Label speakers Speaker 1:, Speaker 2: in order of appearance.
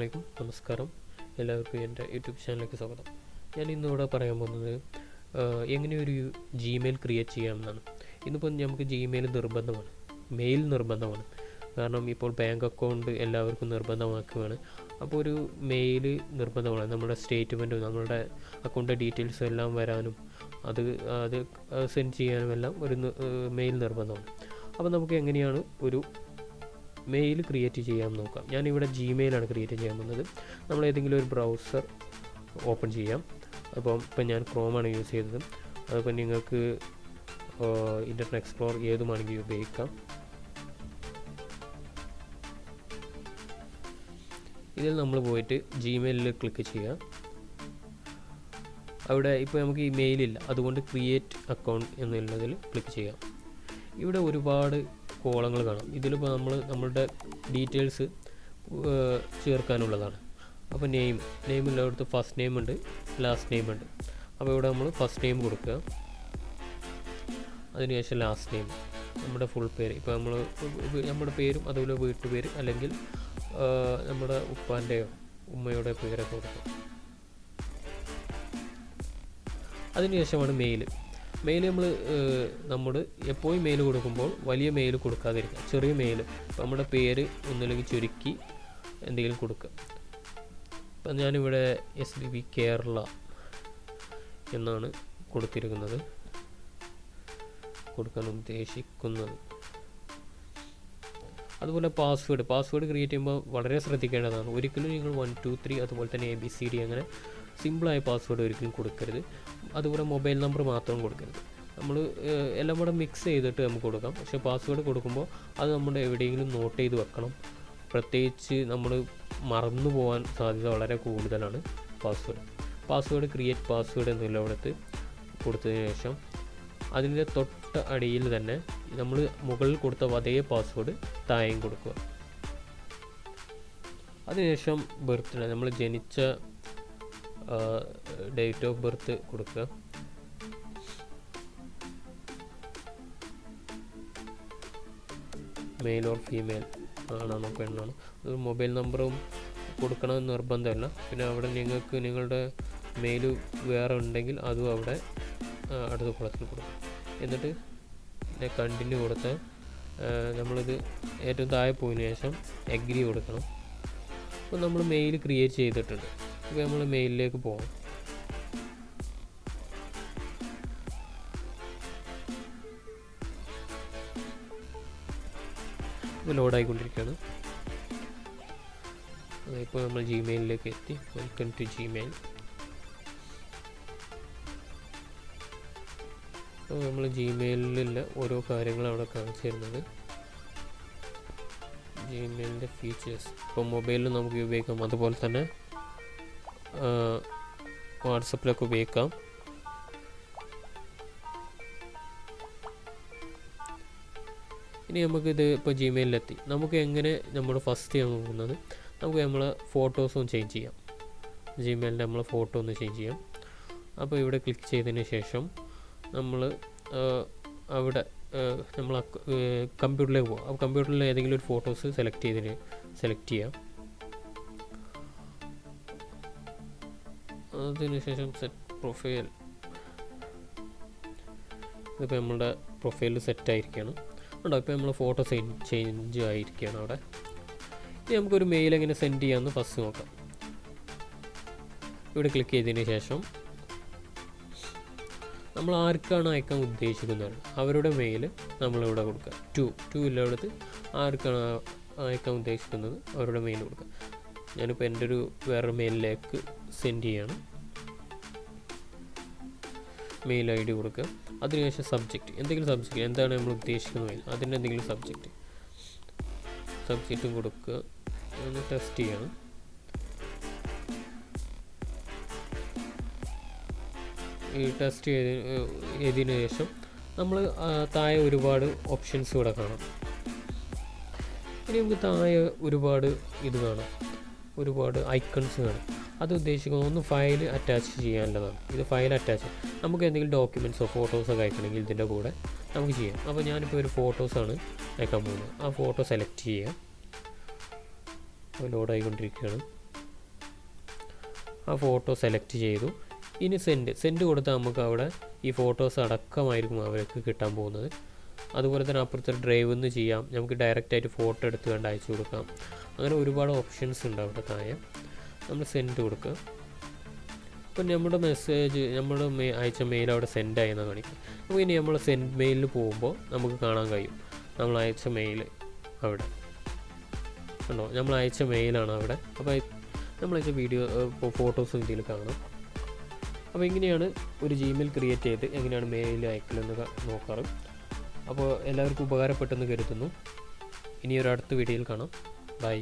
Speaker 1: അസ്സലാമലൈക്കും, നമസ്കാരം. എല്ലാവർക്കും എൻ്റെ യൂട്യൂബ് ചാനലിലേക്ക് സ്വാഗതം. ഞാൻ ഇന്നിവിടെ പറയാൻ പോകുന്നത് എങ്ങനെയൊരു ജിമെയിൽ ക്രിയേറ്റ് ചെയ്യാമെന്നാണ്. ഇന്നിപ്പോൾ നമുക്ക് ജിമെയിൽ നിർബന്ധമാണ്, മെയിൽ നിർബന്ധമാണ്. കാരണം ഇപ്പോൾ ബാങ്ക് അക്കൗണ്ട് എല്ലാവർക്കും നിർബന്ധമാക്കുകയാണ്. അപ്പോൾ ഒരു മെയിൽ നിർബന്ധമാണ്. നമ്മുടെ സ്റ്റേറ്റ്മെൻറ്റും നമ്മളുടെ അക്കൗണ്ട് ഡീറ്റെയിൽസും എല്ലാം വരാനും അത് സെൻഡ് ചെയ്യാനും എല്ലാം ഒരു മെയിൽ നിർബന്ധമാണ്. അപ്പോൾ നമുക്ക് എങ്ങനെയാണ് ഒരു മെയിൽ ക്രിയേറ്റ് ചെയ്യാൻ നോക്കാം. ഞാനിവിടെ ജിമെയിലാണ് ക്രിയേറ്റ് ചെയ്യാൻ പോകുന്നത്. നമ്മൾ ഏതെങ്കിലും ഒരു ബ്രൗസർ ഓപ്പൺ ചെയ്യാം. ഇപ്പം ഞാൻ ക്രോമാണ് യൂസ് ചെയ്തത്. അതിപ്പോൾ നിങ്ങൾക്ക് ഇൻ്റർനെറ്റ് എക്സ്പ്ലോർ ഏതുമാണെങ്കിൽ ഉപയോഗിക്കാം. ഇതിൽ നമ്മൾ പോയിട്ട് ജിമെയിലിൽ ക്ലിക്ക് ചെയ്യുക. അവിടെ ഇപ്പോൾ നമുക്ക് ഈ മെയിലില്ല, അതുകൊണ്ട് ക്രിയേറ്റ് അക്കൗണ്ട് എന്നുള്ളതിൽ ക്ലിക്ക് ചെയ്യാം. ഇവിടെ ഒരുപാട് കോളങ്ങൾ കാണാം. ഇതിലിപ്പോൾ നമ്മളുടെ ഡീറ്റെയിൽസ് ചേർക്കാനുള്ളതാണ്. അപ്പോൾ നെയിമില്ലാത്ത ഫസ്റ്റ് നെയിം ഉണ്ട്, ലാസ്റ്റ് നെയിം ഉണ്ട്. അപ്പോൾ ഇവിടെ നമ്മൾ ഫസ്റ്റ് നെയിം കൊടുക്കുക, അതിനുശേഷം ലാസ്റ്റ് നെയിം, നമ്മുടെ ഫുൾ പേര്. ഇപ്പോൾ നമ്മുടെ പേരും അതുപോലെ വീട്ടുപേര് അല്ലെങ്കിൽ നമ്മുടെ ഉപ്പാൻ്റെയോ ഉമ്മയുടെ പേരൊക്കെ കൊടുക്കുക. അതിനുശേഷമാണ് മെയിൽ നമ്മൾ എപ്പോഴും മെയിൽ കൊടുക്കുമ്പോൾ വലിയ മെയിൽ കൊടുക്കാതിരിക്കുക, ചെറിയ മെയിൽ. ഇപ്പോൾ നമ്മുടെ പേര് ഒന്നില്ലെങ്കിൽ ചുരുക്കി എന്തെങ്കിലും കൊടുക്കുക. ഇപ്പം ഞാനിവിടെ SBB കേരള എന്നാണ് കൊടുക്കാൻ ഉദ്ദേശിക്കുന്നത്. അതുപോലെ പാസ്വേഡ് ക്രിയേറ്റ് ചെയ്യുമ്പോൾ വളരെ ശ്രദ്ധിക്കേണ്ടതാണ്. ഒരിക്കലും നിങ്ങൾ 1 2 3 അതുപോലെ തന്നെ ABCD അങ്ങനെ സിമ്പിളായ പാസ്വേഡ് ഒരിക്കലും കൊടുക്കരുത്. അതുപോലെ മൊബൈൽ നമ്പർ മാത്രം കൊടുക്കരുത്. നമ്മൾ എല്ലാം കൂടെ മിക്സ് ചെയ്തിട്ട് നമുക്ക് കൊടുക്കാം. പക്ഷേ പാസ്വേഡ് കൊടുക്കുമ്പോൾ അത് നമ്മുടെ എവിടെയെങ്കിലും നോട്ട് ചെയ്ത് വെക്കണം. പ്രത്യേകിച്ച് നമ്മൾ മറന്നു പോകാൻ സാധ്യത വളരെ കൂടുതലാണ് പാസ്വേഡ് ക്രിയേറ്റ് പാസ്വേഡ് എന്നുള്ളവിടത്ത് കൊടുത്തതിന് ശേഷം അതിൻ്റെ തൊട്ട അടിയിൽ തന്നെ നമ്മൾ മുകളിൽ കൊടുത്ത അതേ പാസ്വേഡ് താഴെയും കൊടുക്കുക. അതിനുശേഷം ബർത്ത്ഡേ, നമ്മൾ ജനിച്ച ഡേറ്റ് ഓഫ് ബർത്ത് കൊടുക്കുക. മെയിൽ ഓർ ഫീമെയിൽ, ആണാണോ പെണ്ണാണോ. ഒരു മൊബൈൽ നമ്പറും കൊടുക്കണമെന്ന് നിർബന്ധമല്ല. പിന്നെ അവിടെ നിങ്ങൾക്ക് നിങ്ങളുടെ മെയിൽ വേറെ ഉണ്ടെങ്കിൽ അതും അവിടെ അടുത്ത കുളത്തിൽ കൊടുക്കും. എന്നിട്ട് പിന്നെ കണ്ടിന്യൂ കൊടുത്താൽ നമ്മളിത് ഏറ്റവും താഴെ പോയതിനു ശേഷം എഗ്രി കൊടുക്കണം. അപ്പോൾ നമ്മൾ മെയിൽ ക്രിയേറ്റ് ചെയ്തിട്ടുണ്ട്. ഇപ്പോൾ നമ്മൾ മെയിലിലേക്ക് പോകാം. ഇപ്പോൾ ലോഡായിക്കൊണ്ടിരിക്കുകയാണ്. ഇപ്പോൾ നമ്മൾ ജിമെയിലിലേക്ക് എത്തി. Welcome to Gmail. അപ്പോൾ നമ്മൾ ജിമെയിലിലുള്ള ഓരോ കാര്യങ്ങളും അവിടെ കാണിച്ചു തരുന്നത്. ജിമെയിലിൻ്റെ ഫീച്ചേഴ്സ് ഇപ്പോൾ മൊബൈലിൽ നമുക്ക് ഉപയോഗിക്കാം, അതുപോലെ തന്നെ വാട്സപ്പിലൊക്കെ ഉപയോഗിക്കാം. ഇനി നമുക്കിത് ഇപ്പോൾ ജിമെയിലെത്തി. നമുക്ക് എങ്ങനെ നമ്മൾ ഫസ്റ്റ് ചെയ്യാൻ പോകുന്നത്, നമുക്ക് നമ്മളെ ഫോട്ടോസും ചേഞ്ച് ചെയ്യാം. ജിമെയിലിൻ്റെ നമ്മളെ ഫോട്ടോ ഒന്ന് ചേഞ്ച് ചെയ്യാം. അപ്പോൾ ഇവിടെ ക്ലിക്ക് ചെയ്തതിന് ശേഷം നമ്മൾ അവിടെ നമ്മൾ കമ്പ്യൂട്ടറിലേക്ക് പോകാം. അപ്പോൾ കമ്പ്യൂട്ടറിൽ ഏതെങ്കിലും ഒരു ഫോട്ടോസ് സെലക്ട് ചെയ്യാം. അതിനുശേഷം സെറ്റ് പ്രൊഫൈൽ. ഇതിപ്പോൾ നമ്മളുടെ പ്രൊഫൈൽ സെറ്റായിരിക്കുകയാണ്. ഉണ്ടോ, ഇപ്പോൾ നമ്മൾ ഫോട്ടോ ചേഞ്ച് ആയിരിക്കുകയാണ് അവിടെ. ഇനി നമുക്കൊരു മെയിൽ എങ്ങനെ സെൻഡ് ചെയ്യാമെന്ന് ഫസ്റ്റ് നോക്കാം. ഇവിടെ ക്ലിക്ക് ചെയ്തതിന് ശേഷം നമ്മൾ ആർക്കാണ് അയക്കാൻ ഉദ്ദേശിക്കുന്നത് അവരുടെ മെയിൽ നമ്മളിവിടെ കൊടുക്കുക. ടു ഇല്ലവിടത്ത് ആർക്കാണ് അയക്കാൻ ഉദ്ദേശിക്കുന്നത് അവരുടെ മെയിൽ കൊടുക്കുക. ഞാനിപ്പോൾ എൻ്റെ ഒരു വേറെ മെയിലിലേക്ക് സെൻഡ് ചെയ്യാണ്. മെയിൽ ID കൊടുക്കുക. അതിനുശേഷം സബ്ജക്റ്റ്, എന്തെങ്കിലും സബ്ജക്റ്റ്, എന്താണ് നമ്മൾ ഉദ്ദേശിക്കുന്നത് മെയിൽ, അതിൻ്റെ എന്തെങ്കിലും സബ്ജക്റ്റും കൊടുക്കുക. ഒന്ന് ടെസ്റ്റ് ചെയ്യണം. ഈ ടെസ്റ്റ് ചെയ്തതിന് ശേഷം നമ്മൾ താഴെ ഒരുപാട് ഓപ്ഷൻസ് ഇവിടെ കാണാം. ഇനി നമുക്ക് താഴെ ഒരുപാട് ഒരുപാട് ഐക്കൺസ് കാണാം. അത് ഉദ്ദേശിക്കുന്നത് ഒന്ന് ഫയൽ അറ്റാച്ച് ചെയ്യാനുള്ളതാണ്. ഇത് ഫയൽ അറ്റാച്ച് നമുക്ക് എന്തെങ്കിലും ഡോക്യുമെൻറ്റ്സോ ഫോട്ടോസൊക്കെ അയക്കണമെങ്കിൽ ഇതിൻ്റെ കൂടെ നമുക്ക് ചെയ്യാം. അപ്പോൾ ഞാനിപ്പോൾ ഒരു ഫോട്ടോസാണ് അയക്കാൻ പോകുന്നത്. ആ ഫോട്ടോ സെലക്ട് ചെയ്യുക. ലോഡായിക്കൊണ്ടിരിക്കുകയാണ്. ആ ഫോട്ടോ സെലക്ട് ചെയ്തു. ഇനി സെൻഡ് കൊടുത്താൽ നമുക്ക് അവിടെ ഈ ഫോട്ടോസ് അടക്കമായിരിക്കും അവർക്ക് കിട്ടാൻ പോകുന്നത്. അതുപോലെ തന്നെ അപ്പുറത്തെ ഡ്രൈവ് നിന്ന് ചെയ്യാം, നമുക്ക് ഡയറക്റ്റായിട്ട് ഫോട്ടോ എടുത്ത് കണ്ട് അയച്ചു കൊടുക്കാം. അങ്ങനെ ഒരുപാട് ഓപ്ഷൻസ് ഉണ്ട് അവിടെ താഴെ. നമ്മൾ സെൻഡ് കൊടുക്കുക. അപ്പോൾ നമ്മുടെ മെസ്സേജ് നമ്മൾ അയച്ച മെയിൽ അവിടെ സെൻഡ് ആയെന്ന് കാണിക്കും. അപ്പോൾ ഇനി നമ്മൾ സെൻഡ് മെയിലിൽ പോകുമ്പോൾ നമുക്ക് കാണാൻ കഴിയും നമ്മൾ അയച്ച മെയിൽ അവിടെ ഉണ്ടോ, നമ്മൾ അയച്ച മെയിലാണ് അവിടെ. അപ്പോൾ നമ്മൾ അയച്ച വീഡിയോ ഫോട്ടോസും ഇതിൽ കാണാം. അപ്പോൾ ഇങ്ങനെയാണ് ഒരു ജിമെയിൽ ക്രിയേറ്റ് ചെയ്ത് എങ്ങനെയാണ് മെയിൽ അയക്കലെന്ന് നോക്കാറ്. അപ്പോൾ എല്ലാവർക്കും ഉപകാരപ്പെട്ടെന്ന് കരുതുന്നു. ഇനി ഒരു അടുത്ത വീഡിയോയിൽ കാണാം. ബൈ.